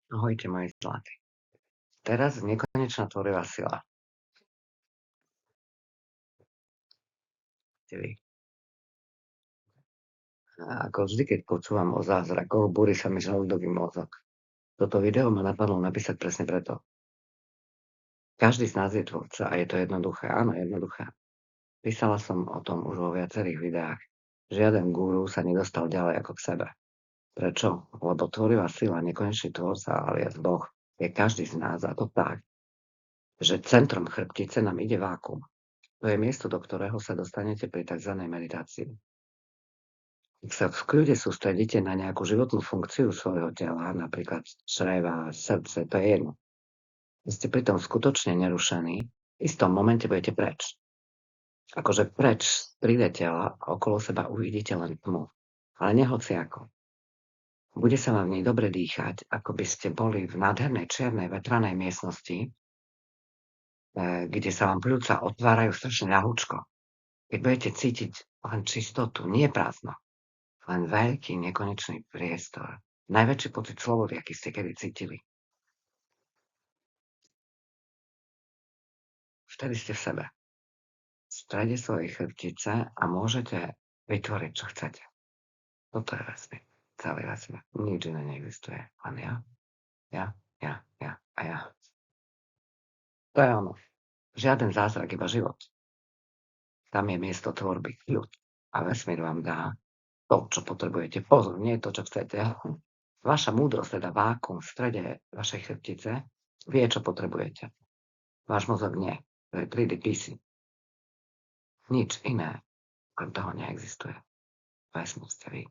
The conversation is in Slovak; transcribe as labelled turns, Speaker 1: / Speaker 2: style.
Speaker 1: Ahojte moji zlatí. Teraz nekonečná tvorivá sila. Ste vy. A ako vždy, keď počúvam o zázrakoch, búri sa mi žalúdok i mozog. Toto video ma napadlo napísať presne preto. Každý z nás je tvorca a je to jednoduché. Áno, jednoduché. Písala som o tom už vo viacerých videách. Žiaden guru sa nedostal ďalej ako k sebe. Prečo? Lebo tvorivá sila, nekonečný tvorca, alias Boh, je každý z nás, a to tak, že centrom chrbtice nám ide vákuum. To je miesto, do ktorého sa dostanete pri tzv. Meditácii. Ak sa v kľude sústredíte na nejakú životnú funkciu svojho tela, napríklad čreva, srdce, to je jedno. Keď ste pritom skutočne nerušení, v istom momente budete preč. Akože preč z 3D tela a okolo seba uvidíte len tmu. Ale nehociako. Bude sa vám v nej dobre dýchať, ako by ste boli v nádhernej čiernej vetranej miestnosti, kde sa vám pľúca otvárajú strašne ľahúčko. Keď budete cítiť len čistotu, nie prázdno. Len veľký, nekonečný priestor. Najväčší pocit slobody, aký ste kedy cítili. Vtedy ste v sebe. V strede svojej chrbtice a môžete vytvoriť, čo chcete. Toto je vesmír. Celý vesmír. Nič iné neexistuje. Len ja a ja. To je ono. Žiaden zázrak, iba život. Tam je miesto tvorby, kľud. A vesmír vám dá to, čo potrebujete. Pozor, nie to, čo chcete. Vaša múdrosť, teda vákuum v strede vašej chrbtice, vie, čo potrebujete. Váš mozog nie. To je 3D PC. Nič iné okrem toho neexistuje. Vesmír ste vy.